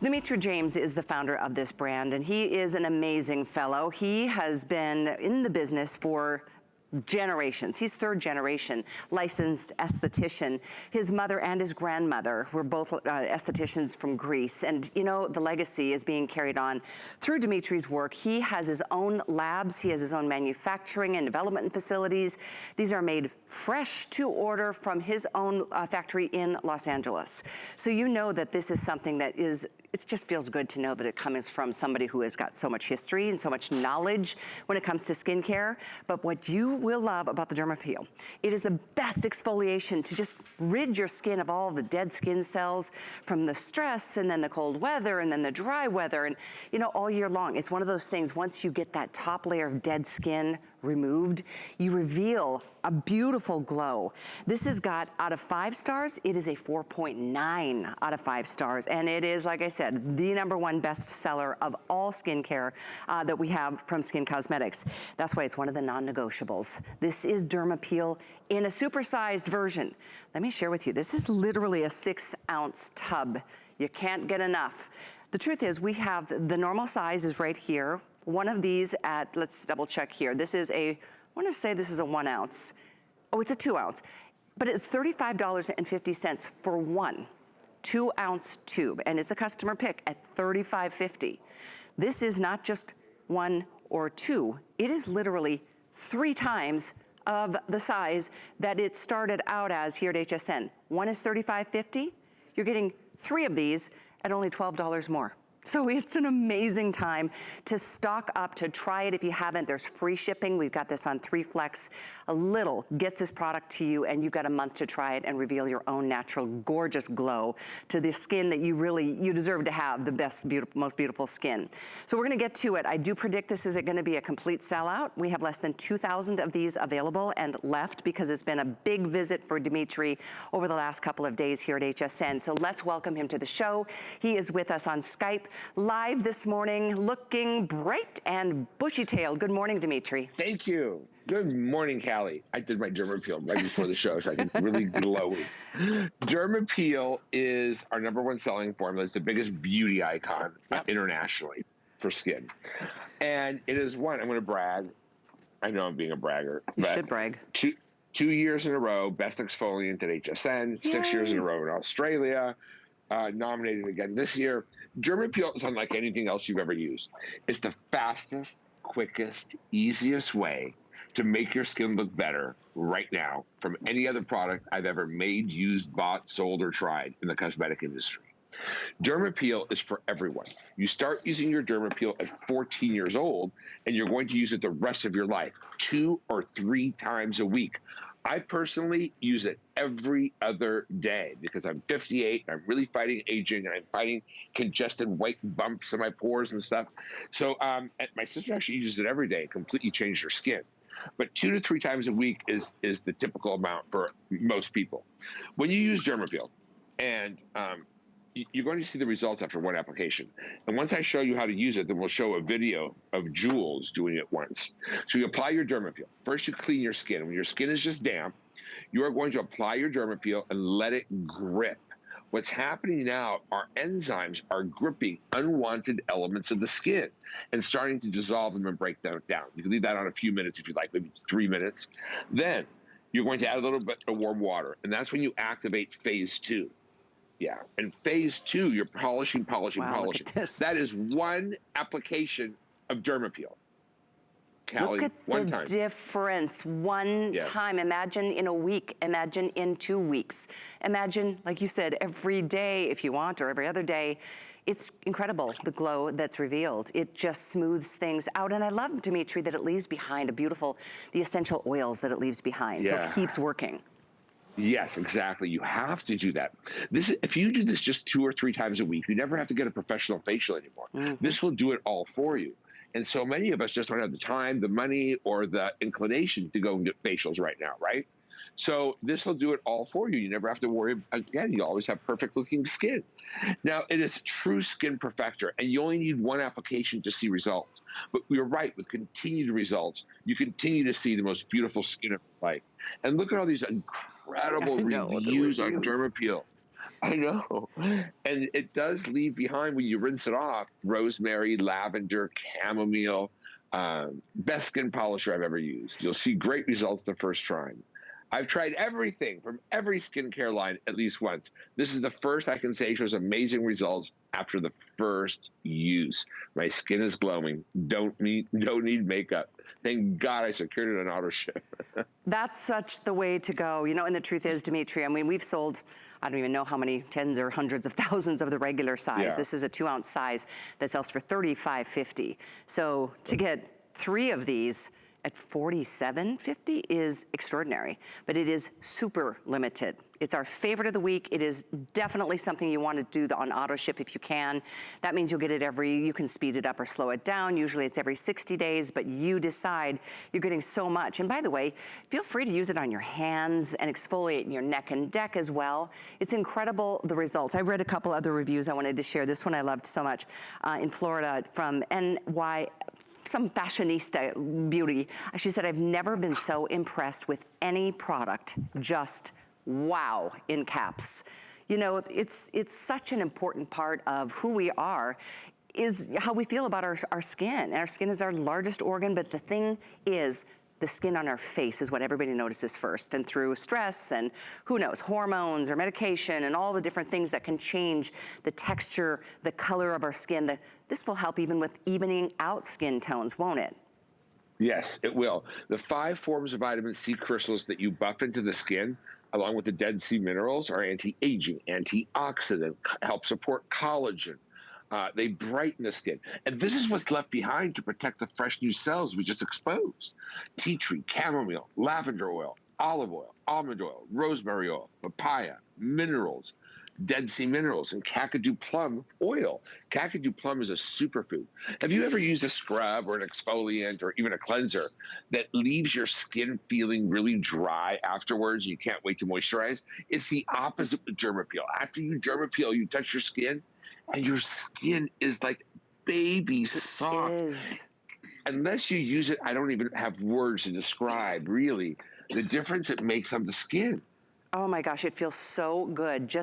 Dimitri James is the founder of this brand, and he is an amazing fellow. He has been in the business for generations. He's third generation licensed esthetician. His mother and his grandmother were both estheticians from Greece. And you know, the legacy is being carried on through Dimitri's work. He has his own labs. He has his own manufacturing and development facilities. These are made fresh to order from his own factory in Los Angeles. So you know that this is something that is, it just feels good to know that it comes from somebody who has got so much history and so much knowledge when it comes to skincare. But what you will love about the DermAppeal, it is the best exfoliation to just rid your skin of all the dead skin cells from the stress and then the cold weather and then the dry weather and, you know, all year long. It's one of those things, once you get that top layer of dead skin removed, you reveal a beautiful glow. This has got, out of 5 stars, it is a 4.9 out of 5 stars. And it is, like I said, the #1 bestseller of all skincare that we have from Skinn Cosmetics. That's why it's one of the non-negotiables. This is DermAppeal in a supersized version. Let me share with you, this is literally a 6-ounce tub. You can't get enough. The truth is, we have the normal size is right here. One of these at, let's double check here. This is a, I wanna say this is a 1 ounce. Oh, it's a 2 ounce. But it's $35.50 for one 2-ounce tube. And it's a customer pick at $35.50. This is not just 1 or 2. It is literally 3 times of the size that it started out as here at HSN. One is $35.50. You're getting 3 of these at only $12 more. So it's an amazing time to stock up, to try it if you haven't. There's free shipping. We've got this on 3 Flex. A little gets this product to you, and you've got a month to try it and reveal your own natural, gorgeous glow to the skin that you deserve to have, the best, beautiful, most beautiful skin. So we're gonna get to it. I do predict this is gonna be a complete sellout. We have less than 2,000 of these available and left because it's been a big visit for Dimitri over the last couple of days here at HSN. So let's welcome him to the show. He is with us on Skype live this morning, looking bright and bushy-tailed. Good morning, Dimitri. Thank you. Good morning, Callie. I did my DermAppeal right before the show, so I can really glow. DermAppeal is our #1 selling formula. It's the biggest beauty icon internationally for skin. And it is one, I'm going to brag. I know I'm being a bragger. You should brag. 2 years in a row, best exfoliant at HSN, Yay. 6 years in a row in Australia. Nominated again this year. DermAppeal is unlike anything else you've ever used. It's the fastest, quickest, easiest way to make your skin look better right now from any other product I've ever made, used, bought, sold, or tried in the cosmetic industry. DermAppeal is for everyone. You start using your DermAppeal at 14 years old, and you're going to use it the rest of your life, 2 or 3 times a week. I personally use it every other day because I'm 58, and I'm really fighting aging, and I'm fighting congested white bumps in my pores and stuff. So my sister actually uses it every day, completely changed her skin. But 2 to 3 times a week is the typical amount for most people. When you use DermAppeal, and you're going to see the results after 1 application. And once I show you how to use it, then we'll show a video of Jules doing it once. So you apply your DermAppeal. First, you clean your skin. When your skin is just damp, you are going to apply your DermAppeal and let it grip. What's happening now, our enzymes are gripping unwanted elements of the skin and starting to dissolve them and break them down. You can leave that on a few minutes if you like, maybe 3 minutes. Then you're going to add a little bit of warm water, and that's when you activate phase 2. Yeah, and phase 2, you're polishing. Wow, polishing. look at this. That is 1 application of DermAppeal. Callie, look at the difference, one time. Imagine in a week, imagine in 2 weeks. Imagine, like you said, every day if you want, or every other day. It's incredible, the glow that's revealed. It just smooths things out. And I love, Dimitri, that it leaves behind the essential oils that it leaves behind. So it keeps working. Yes, exactly. You have to do that. If you do this just 2 or 3 times a week, you never have to get a professional facial anymore. This will do it all for you. And so many of us just don't have the time, the money, or the inclination to go and get facials right now, right? So this will do it all for you. You never have to worry. Again, you always have perfect looking skin. Now, it is a true skin perfector, and you only need 1 application to see results. But you're right, with continued results, you continue to see the most beautiful skin of life. And look at all these incredible reviews on DermAppeal. I know. And it does leave behind, when you rinse it off, rosemary, lavender, chamomile, best skin polisher I've ever used. You'll see great results the first time. I've tried everything from every skincare line at least once. This is the first I can say shows amazing results after the first use. My skin is glowing. Don't need makeup. Thank God I secured it on auto ship. That's such the way to go. You know, and the truth is, Dimitri, I mean, we've sold, I don't even know how many tens or hundreds of thousands of the regular size. Yeah. This is a 2-ounce size that sells for $35.50. So to get 3 of these at $47.50 is extraordinary, but it is super limited. It's our favorite of the week. It is definitely something you want to do on auto ship if you can. That means you'll get it you can speed it up or slow it down. Usually it's every 60 days, but you decide. You're getting so much. And by the way, feel free to use it on your hands and exfoliate in your neck and neck as well. It's incredible, the results. I read a couple other reviews I wanted to share. This one I loved so much in Florida from some fashionista beauty. She said, I've never been so impressed with any product, just wow, in caps. You know, it's such an important part of who we are, is how we feel about our skin. Our skin is our largest organ, but the thing is, the skin on our face is what everybody notices first. And through stress and who knows, hormones or medication and all the different things that can change the texture, the color of our skin, this will help even with evening out skin tones, won't it? Yes, it will. The 5 forms of vitamin C crystals that you buff into the skin, along with the Dead Sea minerals, are anti-aging, antioxidant, help support collagen. They brighten the skin. And this is what's left behind to protect the fresh new cells we just exposed. Tea tree, chamomile, lavender oil, olive oil, almond oil, rosemary oil, papaya, minerals, Dead Sea minerals, and kakadu plum oil. Kakadu plum is a superfood. Have you ever used a scrub or an exfoliant or even a cleanser that leaves your skin feeling really dry afterwards? You can't wait to moisturize. It's the opposite with DermAppeal. After you DermAppeal, you touch your skin, and your skin is like baby soft. It is. Unless you use it, I don't even have words to describe, really, the difference it makes on the skin. Oh my gosh, it feels so good.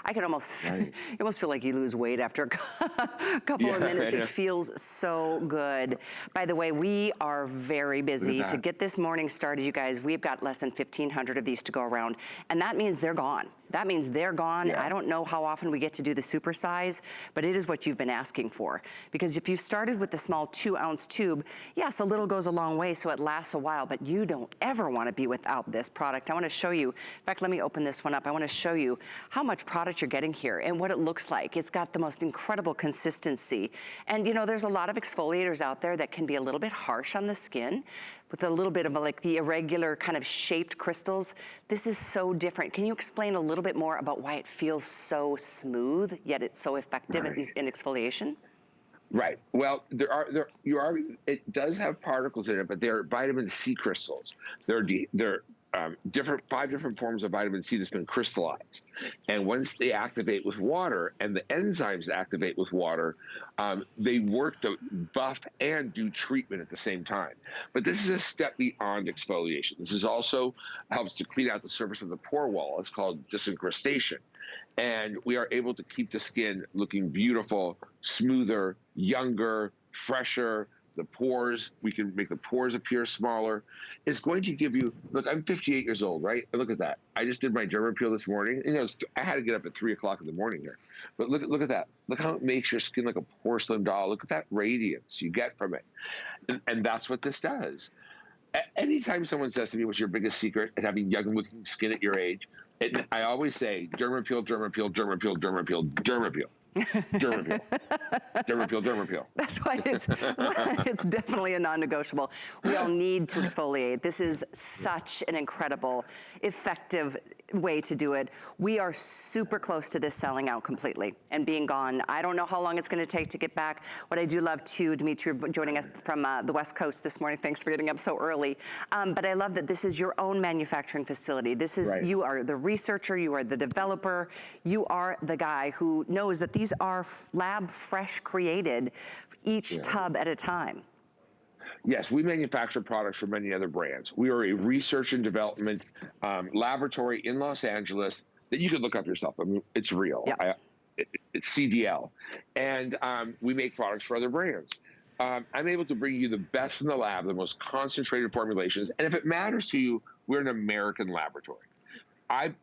I can almost, you almost feel like you lose weight after a couple of minutes. It feels so good. By the way, we are very busy. To get this morning started, you guys, we've got less than 1,500 of these to go around, and that means they're gone. That means they're gone. Yeah. I don't know how often we get to do the supersize, but it is what you've been asking for. Because if you started with the small 2-ounce tube, yes, a little goes a long way, so it lasts a while, but you don't ever want to be without this product. I want to show you, in fact, let me open this one up. I want to show you how much product you're getting here and what it looks like. It's got the most incredible consistency. And you know, there's a lot of exfoliators out there that can be a little bit harsh on the skin, with a little bit of like the irregular kind of shaped crystals. This is so different. Can you explain a little bit more about why it feels so smooth, yet it's so effective in exfoliation? Right. Well, it does have particles in it, but they're vitamin C crystals. They're 5 different forms of vitamin C that's been crystallized. And once they activate with water, and the enzymes activate with water, they work to buff and do treatment at the same time. But this is a step beyond exfoliation. This is also helps to clean out the surface of the pore wall. It's called disincrustation. And we are able to keep the skin looking beautiful, smoother, younger, fresher. The pores, we can make the pores appear smaller. It's going to give you, look, I'm 58 years old, right? Look at that. I just did my DermAppeal this morning. You know, I had to get up at 3 o'clock in the morning here. But look at that. Look how it makes your skin like a porcelain doll. Look at that radiance you get from it. And that's what this does. Anytime someone says to me, what's your biggest secret at having young-looking skin at your age? I always say, DermAppeal, DermAppeal, DermAppeal, DermAppeal, DermAppeal. DermAppeal. DermAppeal, DermAppeal. That's why it's definitely a non-negotiable. We all need to exfoliate. This is such an incredible, effective way to do it. We are super close to this selling out completely and being gone. I don't know how long it's going to take to get back. What I do love too, Dimitri, joining us from the West Coast this morning. Thanks for getting up so early. But I love that this is your own manufacturing facility. This is, you are the researcher, you are the developer, you are the guy who knows that these are lab fresh created, each tub at a time. Yes, we manufacture products for many other brands. We are a research and development laboratory in Los Angeles that you could look up yourself. I mean, it's real. Yeah. It's CDL. And we make products for other brands. I'm able to bring you the best in the lab, the most concentrated formulations. And if it matters to you, we're an American laboratory. I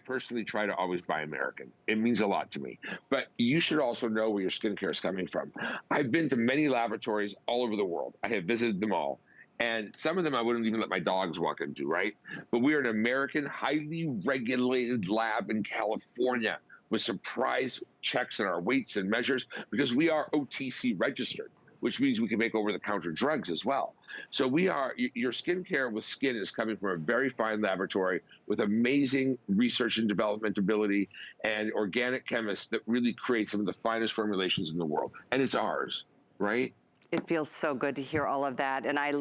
personally try to always buy American. It means a lot to me. But you should also know where your skincare is coming from. I've been to many laboratories all over the world. I have visited them all. And some of them I wouldn't even let my dogs walk into, right? But we are an American, highly regulated lab in California with surprise checks in our weights and measures because we are OTC registered, which means we can make over-the-counter drugs as well. So we are, your skincare with Skinn is coming from a very fine laboratory with amazing research and development ability and organic chemists that really create some of the finest formulations in the world. And it's ours, right? It feels so good to hear all of that. And I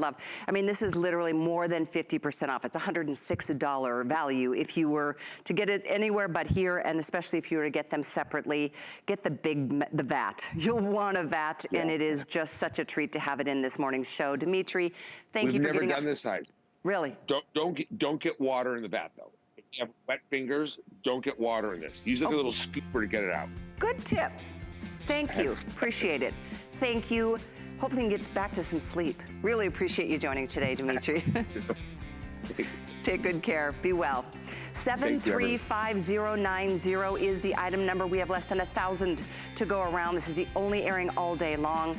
mean, this is literally more than 50% off. It's $106 value if you were to get it anywhere but here, and especially if you were to get them separately, get the vat. You'll want a vat, yeah. And it is just such a treat to have it in this morning's show. Dimitri, thank you for getting up. We've never done this size. Really? Don't get water in the vat, though. If you have wet fingers, don't get water in this. Use like a little scooper to get it out. Good tip. Thank you. Appreciate it. Thank you. Hopefully you can get back to some sleep. Really appreciate you joining today, Dimitri. Take good care. Be well. 735090 is the item number. We have less than 1,000 to go around. This is the only airing all day long.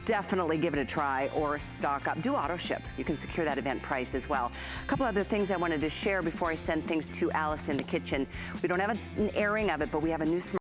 Definitely give it a try or stock up. Do auto ship. You can secure that event price as well. A couple other things I wanted to share before I send things to Alice in the kitchen. We don't have an airing of it, but we have a new smart